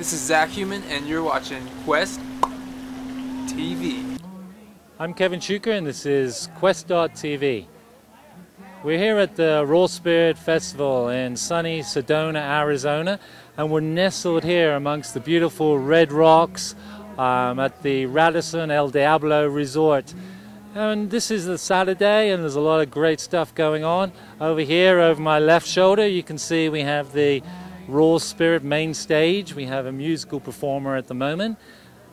This is Zach Human, and you're watching QUEST.TV. I'm Kevin Schuker, and this is QUEST.TV. We're here at the Raw Spirit Festival in sunny Sedona, Arizona, and we're nestled here amongst the beautiful red rocks at the Radisson El Diablo Resort. And this is a Saturday, and there's a lot of great stuff going on. Over here, over my left shoulder, you can see we have the Raw Spirit main stage. We have a musical performer at the moment.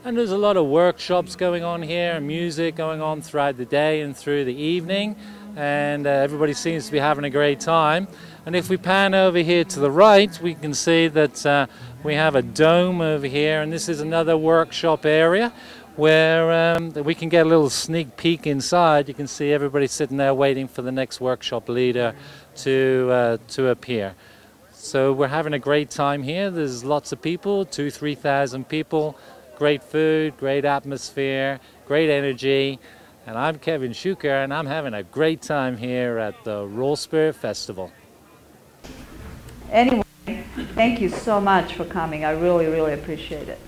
And there's a lot of workshops going on here, and music going on throughout the day and through the evening. And everybody seems to be having a great time. And if we pan over here to the right, we can see that we have a dome over here, and this is another workshop area where we can get a little sneak peek inside. You can see everybody sitting there waiting for the next workshop leader to appear. So we're having a great time here. There's lots of people, 2,000–3,000 people, great food, great atmosphere, great energy. And I'm Kevin Schuker, and I'm having a great time here at the Raw Spirit Festival. Anyway, thank you so much for coming. I really, really appreciate it.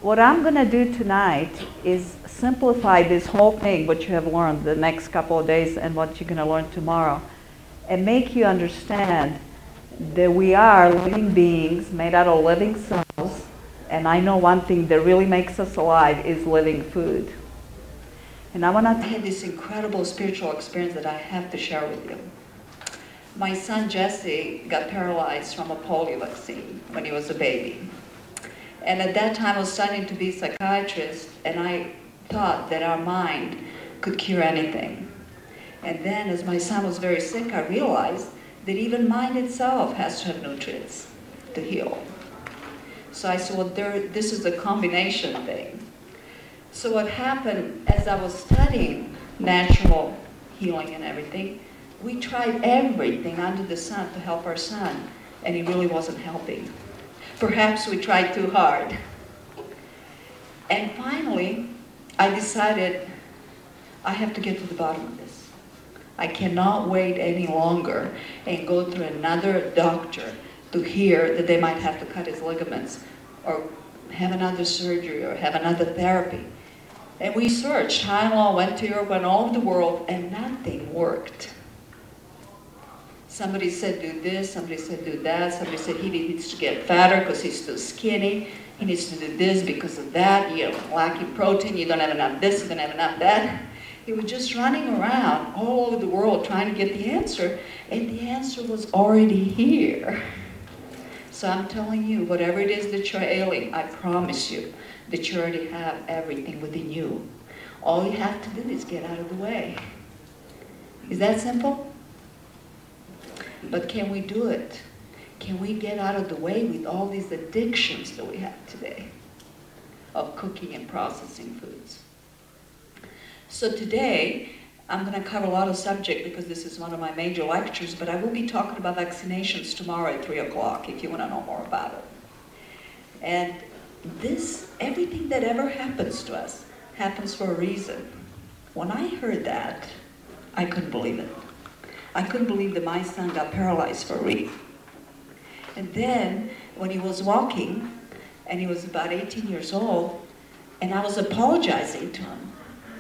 What I'm going to do tonight is simplify this whole thing, what you have learned the next couple of days and what you're going to learn tomorrow, and make you understand that we are living beings made out of living cells. And I know one thing that really makes us alive is living food. And I had this incredible spiritual experience that I have to share with you. My son Jesse got paralyzed from a polio vaccine when he was a baby. And at that time I was studying to be a psychiatrist, and I thought that our mind could cure anything. And then as my son was very sick, I realized that even mind itself has to have nutrients to heal. So I said, well, this is a combination thing. So what happened, as I was studying natural healing and everything, we tried everything under the sun to help our son, and he really wasn't helping. Perhaps we tried too hard. And finally, I decided I have to get to the bottom of this. I cannot wait any longer and go through another doctor to hear that they might have to cut his ligaments or have another surgery or have another therapy. And we searched high and low, went to Europe, went all over the world, and nothing worked. Somebody said do this, somebody said do that, somebody said he needs to get fatter because he's too skinny, he needs to do this because of that, you're lacking protein, you don't have enough this, you don't have enough that. He was just running around all over the world trying to get the answer, and the answer was already here. So I'm telling you, whatever it is that you're ailing, I promise you that you already have everything within you. All you have to do is get out of the way. Is that simple? But can we do it? Can we get out of the way with all these addictions that we have today of cooking and processing foods? So today, I'm going to cover a lot of subject because this is one of my major lectures, but I will be talking about vaccinations tomorrow at 3 o'clock if you want to know more about it. And everything that ever happens to us happens for a reason. When I heard that, I couldn't believe it. I couldn't believe that my son got paralyzed for a week. And then, when he was walking, and he was about 18 years old, and I was apologizing to him.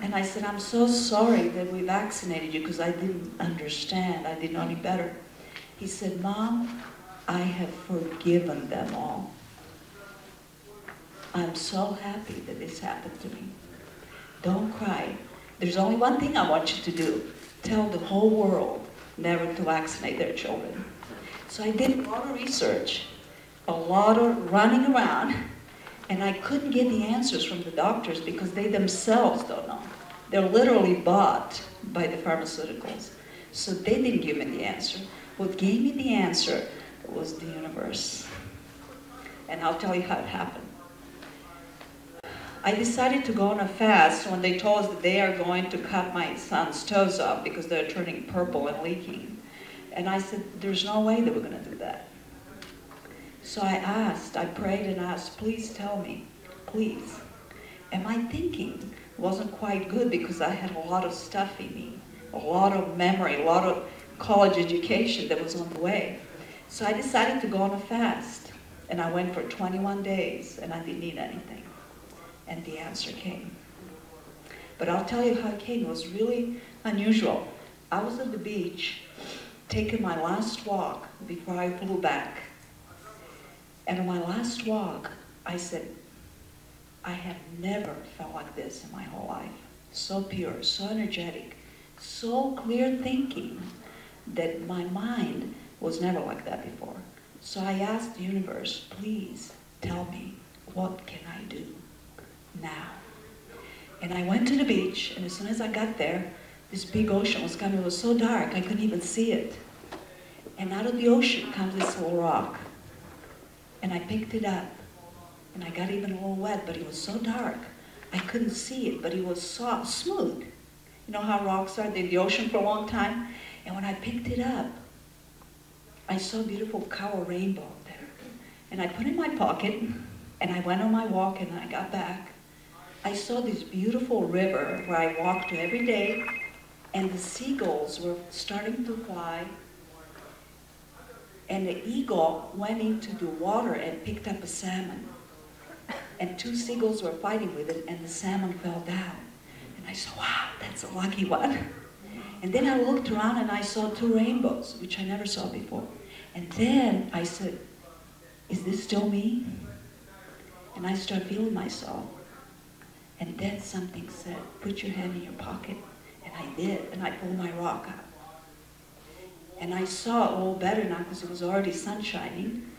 And I said, I'm so sorry that we vaccinated you because I didn't understand. I didn't know any better. He said, Mom, I have forgiven them all. I'm so happy that this happened to me. Don't cry. There's only one thing I want you to do. Tell the whole world never to vaccinate their children. So I did a lot of research, a lot of running around, and I couldn't get the answers from the doctors because they themselves don't know. They're literally bought by the pharmaceuticals. So they didn't give me the answer. What gave me the answer was the universe. And I'll tell you how it happened. I decided to go on a fast when they told us that they are going to cut my son's toes off because they're turning purple and leaking. And I said, there's no way that we're going to do that. So I prayed and asked, please tell me, please. And my thinking wasn't quite good because I had a lot of stuff in me, a lot of memory, a lot of college education that was on the way. So I decided to go on a fast. And I went for 21 days, and I didn't eat anything. And the answer came. But I'll tell you how it came. It was really unusual. I was at the beach, taking my last walk before I flew back. And on my last walk, I said, I have never felt like this in my whole life. So pure, so energetic, so clear thinking that my mind was never like that before. So I asked the universe, please tell me, what can I do now? And I went to the beach, and as soon as I got there, this big ocean was coming. It was so dark, I couldn't even see it. And out of the ocean comes this little rock. And I picked it up, and I got even a little wet, but it was so dark, I couldn't see it, but it was soft, smooth. You know how rocks are? They're in the ocean for a long time. And when I picked it up, I saw a beautiful color rainbow there. And I put it in my pocket, and I went on my walk, and I got back. I saw this beautiful river where I walked to every day, and the seagulls were starting to fly. And the eagle went into the water and picked up a salmon. And 2 seagulls were fighting with it, and the salmon fell down. And I said, wow, that's a lucky one. And then I looked around and I saw 2 rainbows, which I never saw before. And then I said, is this still me? And I started feeling myself. And then something said, put your hand in your pocket. And I did, and I pulled my rock out. And I saw a little better now because it was already sun shining.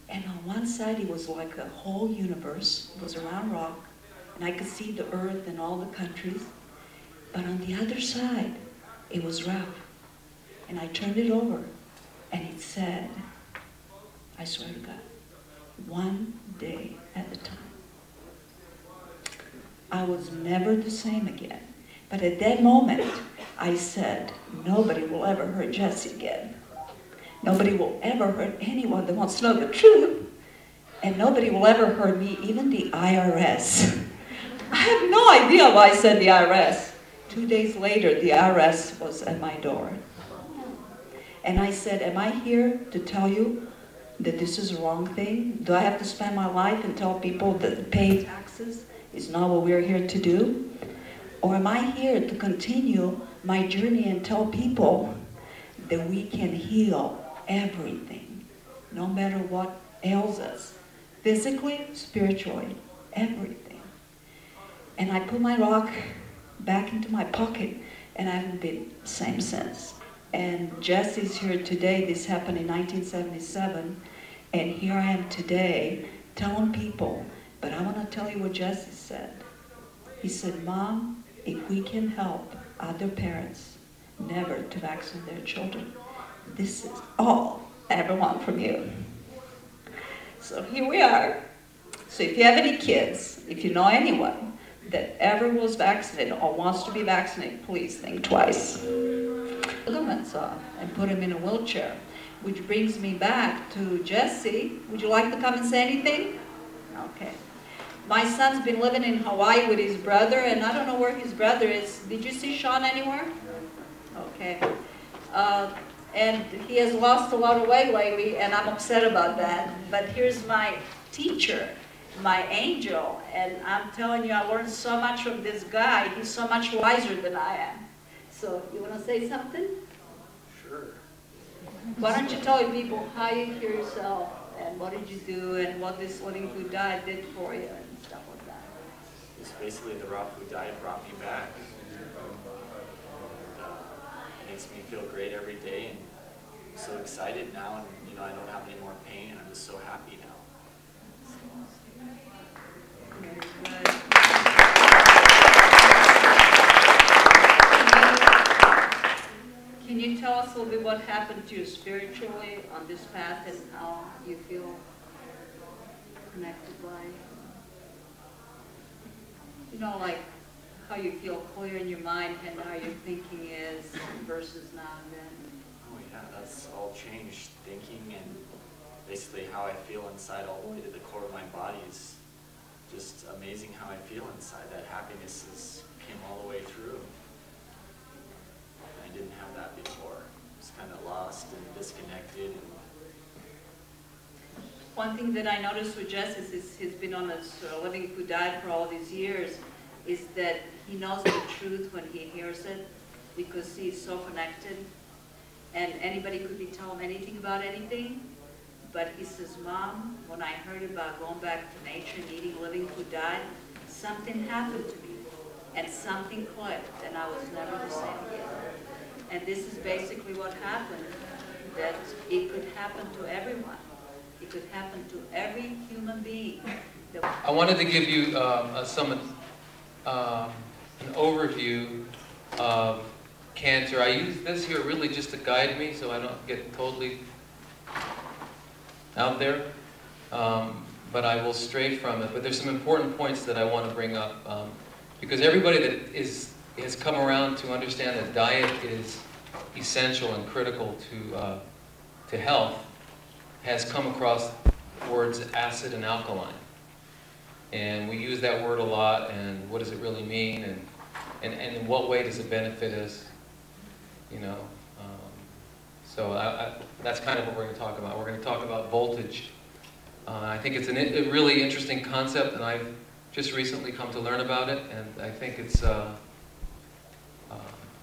And on one side, it was like a whole universe. It was around rock. And I could see the earth and all the countries. But on the other side, it was rough. And I turned it over, and it said, I swear to God, one day at a time. I was never the same again. But at that moment, I said, nobody will ever hurt Jesse again. Nobody will ever hurt anyone that wants to know the truth. And nobody will ever hurt me, even the IRS. I have no idea why I said the IRS. 2 days later, the IRS was at my door. And I said, am I here to tell you that this is the wrong thing? Do I have to spend my life and tell people that paying taxes is not what we're here to do? Or am I here to continue my journey and tell people that we can heal everything, no matter what ails us, physically, spiritually, everything? And I put my rock back into my pocket, and I haven't been the same since. And Jesse's here today. This happened in 1977, and here I am today telling people, but I want to tell you what Jesse said. He said, Mom, if we can help other parents never to vaccinate their children, this is all I ever want from you. So here we are. So if you have any kids, if you know anyone that ever was vaccinated or wants to be vaccinated, please think twice. Ligaments off and put him in a wheelchair. Which brings me back to Jesse. Would you like to come and say anything? Okay. My son's been living in Hawaii with his brother, and I don't know where his brother is. Did you see Sean anywhere? Okay. And he has lost a lot of weight lately, and I'm upset about that. But here's my teacher, my angel, and I'm telling you, I learned so much from this guy. He's so much wiser than I am. So, you want to say something? Sure. Why don't you tell people how you cure yourself, and what did you do, and what this living food diet did for you, and stuff like that. It's basically the raw food diet brought me back. It makes me feel great every day, and I'm so excited now, and you know, I don't have any more pain, and I'm just so happy now. Very good. Can you tell us a little bit what happened to you spiritually on this path and how you feel connected by, you know, like how you feel clear in your mind and how your thinking is versus now and then? Oh yeah, that's all changed. Thinking and basically how I feel inside all the way to the core of my body is just amazing how I feel inside. That happiness came all the way through. I didn't have that before. I was kind of lost and disconnected. And One thing that I noticed with Jess is he's been on a sort of living food diet for all these years, is that he knows the truth when he hears it, because he's so connected. And anybody could be telling him anything about anything, but he says, Mom, when I heard about going back to nature and eating living food diet, something happened to me, and something clicked, and I was never the same again. And this is basically what happened, that it could happen to everyone. It could happen to every human being. I wanted to give you an overview of cancer. I use this here really just to guide me so I don't get totally out there, but I will stray from it. But there's some important points that I want to bring up, because everybody that has come around to understand that diet is essential and critical to health has come across words acid and alkaline. And we use that word a lot, and what does it really mean, and in what way does it benefit us, you know. So that's kind of what we're going to talk about. We're going to talk about voltage. I think it's a really interesting concept, and I've just recently come to learn about it, and I think it's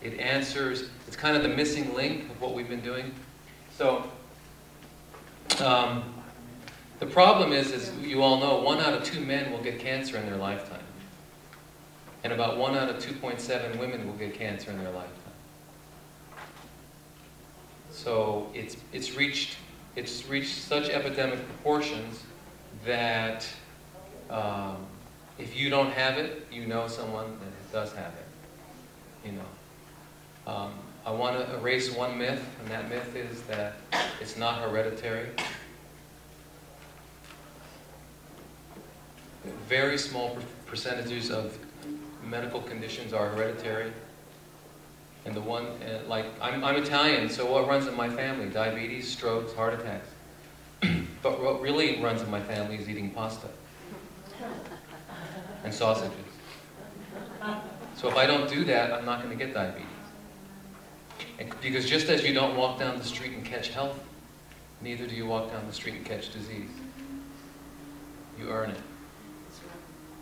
it answers, it's kind of the missing link of what we've been doing. So the problem is, as you all know, 1 out of 2 men will get cancer in their lifetime. And about 1 out of 2.7 women will get cancer in their lifetime. So it's reached such epidemic proportions that if you don't have it, you know someone that does have it. You know. I want to erase one myth, and that myth is that it's not hereditary. Very small percentages of medical conditions are hereditary. And the one, like, I'm Italian, so what runs in my family? Diabetes, strokes, heart attacks. But what really runs in my family is eating pasta and sausages. So if I don't do that, I'm not going to get diabetes. Because just as you don't walk down the street and catch health, neither do you walk down the street and catch disease. You earn it.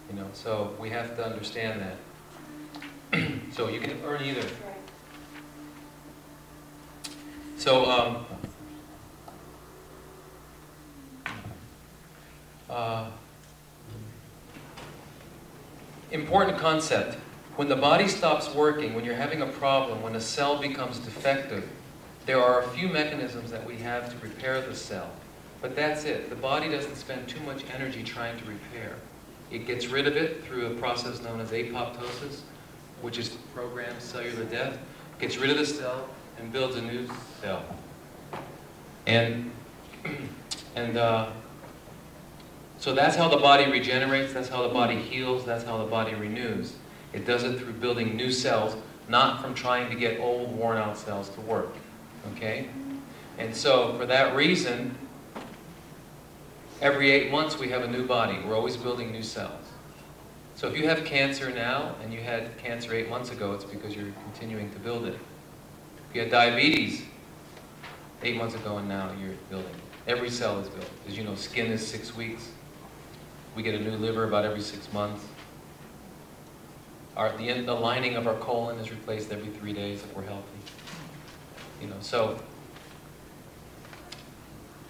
You know, so we have to understand that. So you can earn either. So, important concept. When the body stops working, when you're having a problem, when a cell becomes defective, there are a few mechanisms that we have to repair the cell. But that's it. The body doesn't spend too much energy trying to repair. It gets rid of it through a process known as apoptosis, which is programmed cellular death. Gets rid of the cell and builds a new cell. So that's how the body regenerates, that's how the body heals, that's how the body renews. It does it through building new cells, not from trying to get old, worn-out cells to work. Okay? And so, for that reason, every 8 months we have a new body. We're always building new cells. So if you have cancer now, and you had cancer 8 months ago, it's because you're continuing to build it. If you had diabetes 8 months ago and now, you're building it. Every cell is built. As you know, skin is 6 weeks. We get a new liver about every 6 months. The lining of our colon is replaced every 3 days if we're healthy. You know, so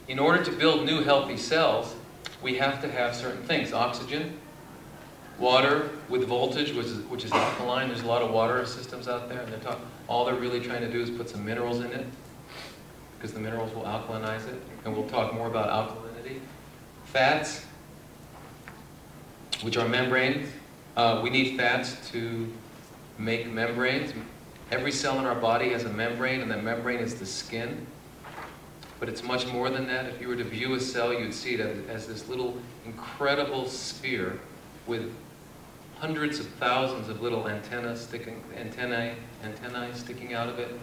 in order to build new healthy cells, we have to have certain things: oxygen, water with voltage, which is alkaline. There's a lot of water systems out there, and all they're really trying to do is put some minerals in it, because the minerals will alkalinize it, and we'll talk more about alkalinity. Fats, which are membranes. We need fats to make membranes. Every cell in our body has a membrane, and that membrane is the skin. But it's much more than that. If you were to view a cell, you'd see it as this little incredible sphere with hundreds of thousands of little antennae sticking out of it.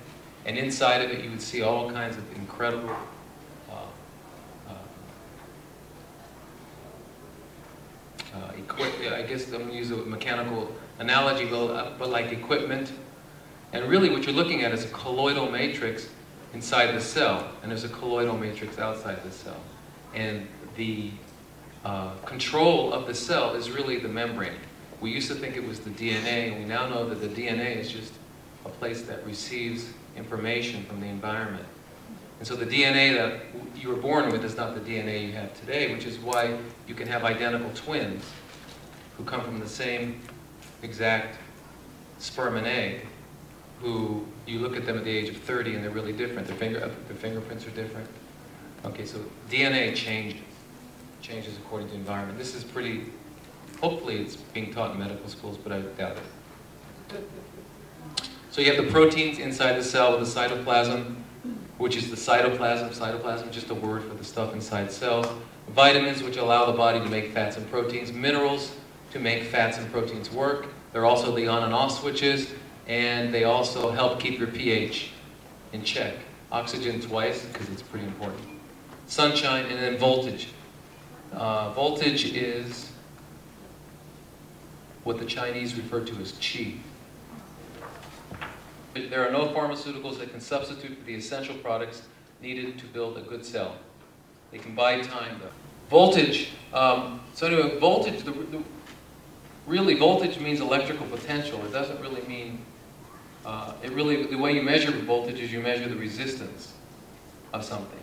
And inside of it, you would see all kinds of incredible I guess I'm going to use a mechanical analogy, but like equipment. And really what you're looking at is a colloidal matrix inside the cell, and there's a colloidal matrix outside the cell. And the control of the cell is really the membrane. We used to think it was the DNA, and we now know that the DNA is just a place that receives information from the environment. And so the DNA that you were born with is not the DNA you have today, which is why you can have identical twins who come from the same exact sperm and egg, who you look at them at the age of 30 and they're really different. Their fingerprints are different. Okay, so DNA changes according to the environment. This is pretty, hopefully it's being taught in medical schools, but I doubt it. So you have the proteins inside the cell with the cytoplasm, which is the cytoplasm. Cytoplasm is just a word for the stuff inside cells. Vitamins, which allow the body to make fats and proteins. Minerals, to make fats and proteins work. They're also the on and off switches, and they also help keep your pH in check. Oxygen twice, because it's pretty important. Sunshine, and then voltage. Voltage is what the Chinese refer to as qi. There are no pharmaceuticals that can substitute for the essential products needed to build a good cell. They can buy time, though. Voltage. So anyway, voltage, really voltage means electrical potential. It doesn't really mean, the way you measure voltage is you measure the resistance of something.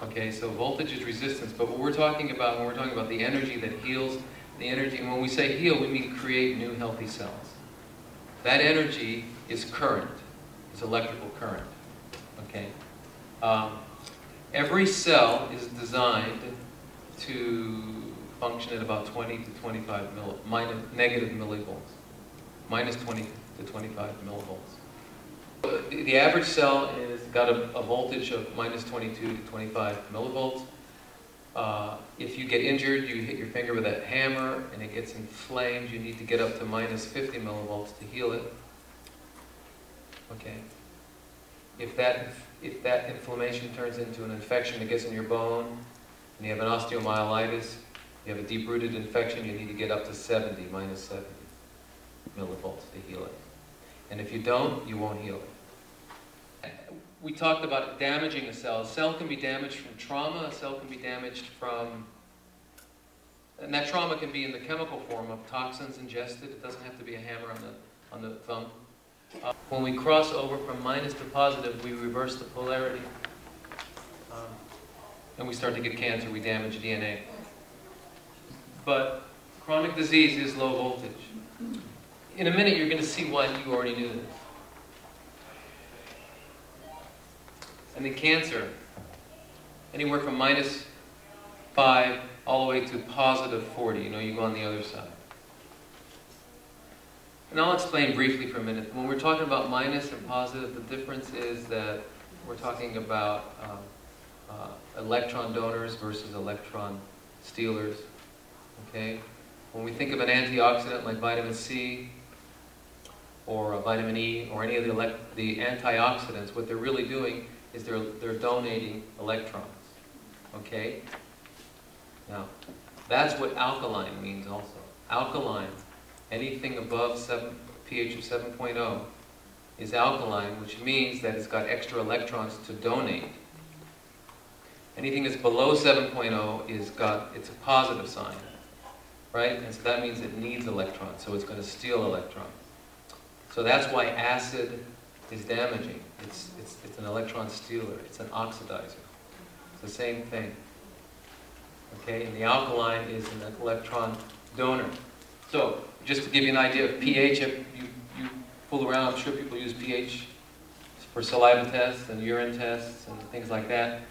Okay, so voltage is resistance, but what we're talking about when we're talking about the energy that heals, the energy, and when we say heal, we mean create new healthy cells. That energy is current, it's electrical current, okay? Every cell is designed to function at about 20 to 25 negative millivolts, minus 20 to 25 millivolts. The average cell has got a voltage of minus 22 to 25 millivolts. If you get injured, you hit your finger with a hammer and it gets inflamed, you need to get up to minus 50 millivolts to heal it. Okay. If that inflammation turns into an infection that gets in your bone, and you have an osteomyelitis, you have a deep-rooted infection, you need to get up to 70, minus 70 millivolts to heal it. And if you don't, you won't heal it. We talked about damaging a cell. A cell can be damaged from trauma, a cell can be damaged from, and that trauma can be in the chemical form of toxins ingested. It doesn't have to be a hammer on the thumb. When we cross over from minus to positive, we reverse the polarity. And we start to get cancer, we damage DNA. But chronic disease is low voltage. In a minute, you're going to see why you already knew this. And then cancer, anywhere from minus 5 all the way to positive 40. You know, you go on the other side. And I'll explain briefly for a minute. When we're talking about minus and positive, the difference is that we're talking about electron donors versus electron stealers. Okay? When we think of an antioxidant like vitamin C or vitamin E or any of the antioxidants, what they're really doing is they're donating electrons. Okay? Now, that's what alkaline means also. Alkaline, anything above pH of 7.0 is alkaline, which means that it's got extra electrons to donate. Anything that's below 7.0 it's a positive sign, right? And so that means it needs electrons, so it's going to steal electrons. So that's why acid is damaging. It's an electron stealer. It's an oxidizer. It's the same thing. Okay, and the alkaline is an electron donor. So, just to give you an idea of pH, if you fool around, I'm sure people use pH for saliva tests and urine tests and things like that.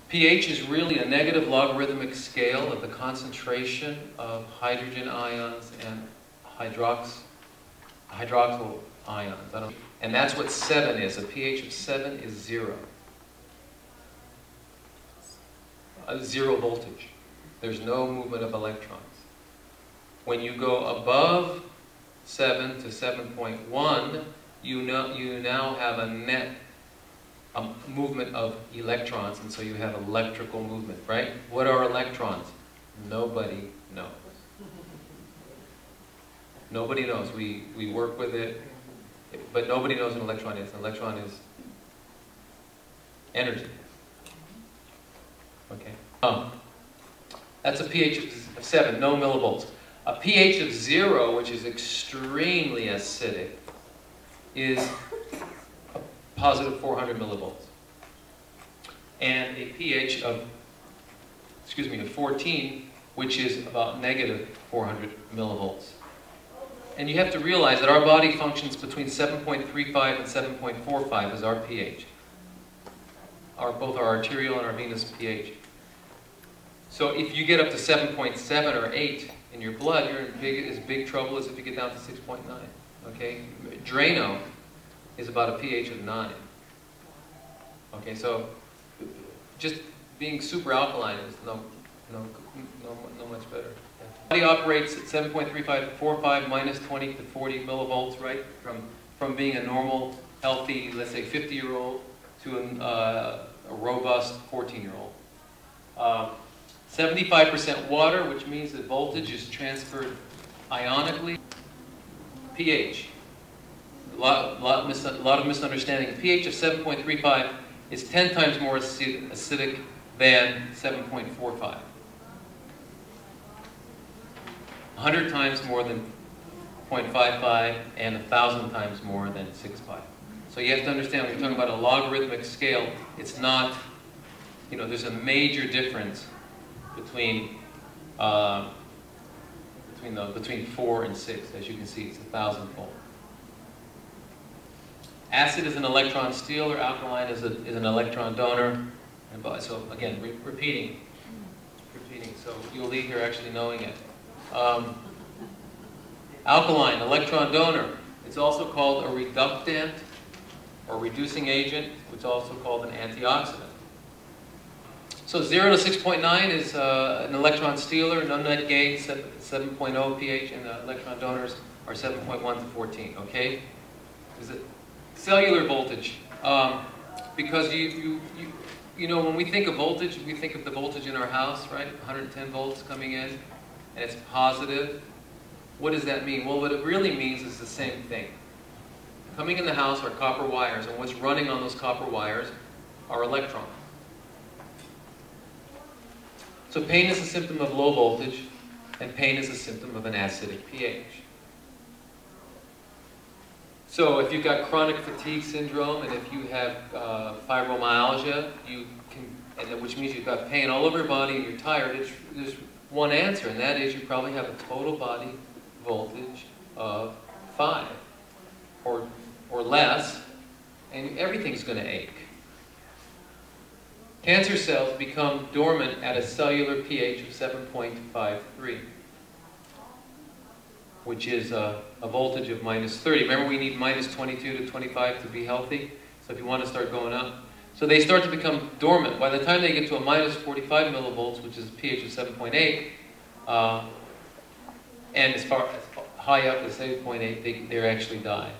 pH is really a negative logarithmic scale of the concentration of hydrogen ions and hydroxyl ions. And that's what 7 is. A pH of 7 is 0. Zero voltage. There's no movement of electrons. When you go above 7 to 7.1, you now have a net movement of electrons, and so you have electrical movement, right? What are electrons? Nobody knows. Nobody knows. We work with it, but nobody knows what an electron is. An electron is energy. Okay? That's a pH of 7, no millivolts. A pH of 0, which is extremely acidic, is a positive 400 millivolts. And a pH of, of 14, which is about negative 400 millivolts. And you have to realize that our body functions between 7.35 and 7.45 as our pH. Both our arterial and our venous pH. So if you get up to 7.7 or 8 in your blood, you're in as big trouble as if you get down to 6.9. Okay? Drano is about a pH of 9. Okay, so just being super alkaline is no much better. The body operates at 7.35 to 45 minus 20 to 40 millivolts, right? From being a normal, healthy, let's say 50-year-old to a robust 14-year-old. 75% water, which means that voltage is transferred ionically. pH. A lot of misunderstanding. A pH of 7.35 is 10 times more acidic than 7.45. 100 times more than 0.55 and 1,000 times more than 6.5. So you have to understand, when you're talking about a logarithmic scale, it's not, there's a major difference between 4 and 6. As you can see, it's 1,000-fold. Acid is an electron stealer, alkaline is an electron donor. And so again, repeating. So you'll leave here actually knowing it. Alkaline, electron donor. It's also called a reductant or reducing agent, which is also called an antioxidant. So 0 to 6.9 is an electron stealer, no net gain, 7.0 pH, and the electron donors are 7.1 to 14, okay? Is it cellular voltage? Because when we think of voltage, we think of the voltage in our house, right? 110 volts coming in, and it's positive. What does that mean? Well, what it really means is the same thing. Coming in the house are copper wires, and what's running on those copper wires are electrons. So pain is a symptom of low voltage, and pain is a symptom of an acidic pH. So if you've got chronic fatigue syndrome, and if you have fibromyalgia, which means you've got pain all over your body and you're tired, there's one answer, and that is you probably have a total body voltage of 5 or less, and everything's going to ache. Cancer cells become dormant at a cellular pH of 7.53, which is a voltage of minus 30. Remember, we need minus 22 to 25 to be healthy, so if you want to start going up. So they start to become dormant. By the time they get to a minus 45 millivolts, which is a pH of 7.8, and as far as high up as 7.8, they actually die.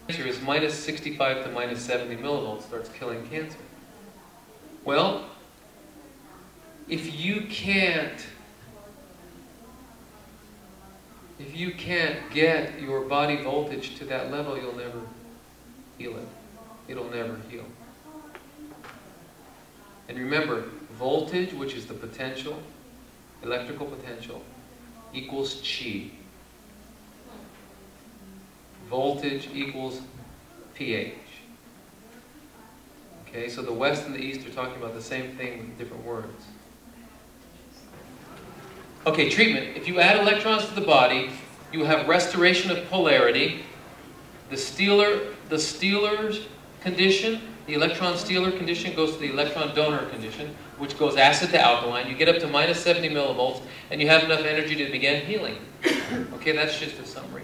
Cancer is minus 65 to minus 70 millivolts starts killing cancer. Well, if you can't get your body voltage to that level, you'll never heal it. It'll never heal. And remember, voltage, which is the potential, electrical potential, equals chi. Voltage equals pH. Okay, so the West and the East are talking about the same thing with different words. Okay, treatment. If you add electrons to the body, you have restoration of polarity. The stealer's condition, the electron stealer condition goes to the electron donor condition, which goes acid to alkaline. You get up to minus 70 millivolts, and you have enough energy to begin healing. Okay, that's just a summary.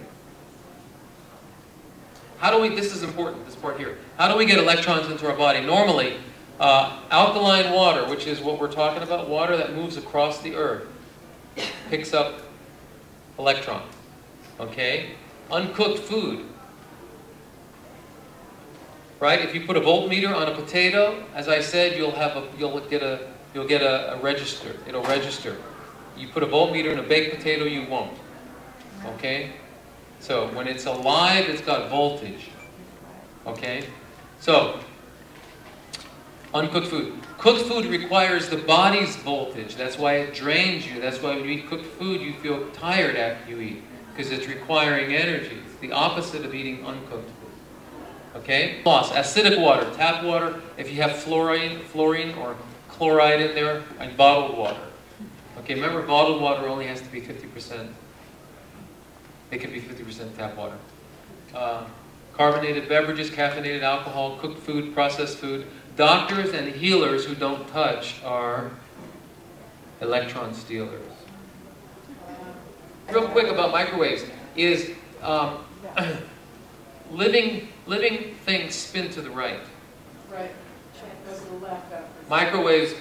How do we, this is important, this part here. How do we get electrons into our body? Normally, alkaline water, which is what we're talking about, water that moves across the earth, picks up electrons. Okay? Uncooked food. Right? If you put a voltmeter on a potato, as I said, you'll get a register. It'll register. You put a voltmeter in a baked potato, you won't. Okay? So when it's alive, it's got voltage. Okay? So Uncooked food. Cooked food requires the body's voltage. That's why it drains you. That's why when you eat cooked food, you feel tired after you eat, because it's requiring energy. It's the opposite of eating uncooked food. Okay? Loss. Acidic water, tap water, if you have fluorine or chloride in there, and bottled water. Okay, remember bottled water only has to be 50%. It can be 50% tap water. Carbonated beverages, caffeinated alcohol, cooked food, processed food. Doctors and healers who don't touch are electron stealers. Real quick about microwaves is living things spin to the right. Right. Goes to the left after. Microwaves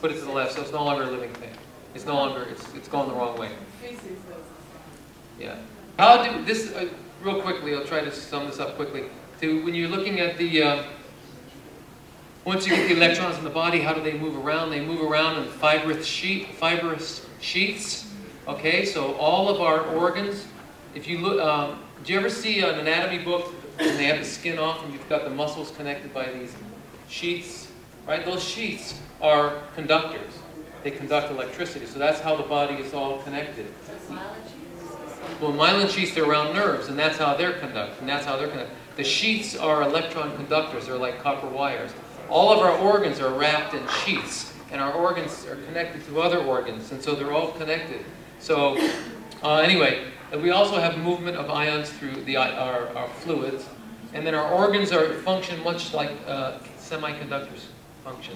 put it to the left, so it's no longer a living thing. It's no longer, it's going the wrong way. Feces does the same. Yeah. How do this, real quickly, I'll try to sum this up quickly. When you're looking at the, once you get the electrons in the body, how do they move around? They move around in fibrous sheaths. Okay, so all of our organs, if you look, do you ever see an anatomy book and they have the skin off and you've got the muscles connected by these sheaths? Right? Those sheaths are conductors. They conduct electricity, so that's how the body is all connected. Well, myelin sheaths are around nerves, and that's how they're conducted. The sheaths are electron conductors. They're like copper wires. All of our organs are wrapped in sheaths, and our organs are connected to other organs, and so they're all connected. So, anyway, we also have movement of ions through our fluids, and then our organs function much like semiconductors function.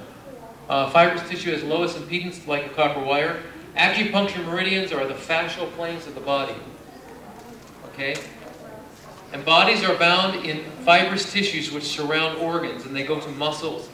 Fibrous tissue has lowest impedance, like a copper wire. Acupuncture meridians are the fascial planes of the body. Okay? And bodies are bound in fibrous tissues which surround organs, and they go to muscles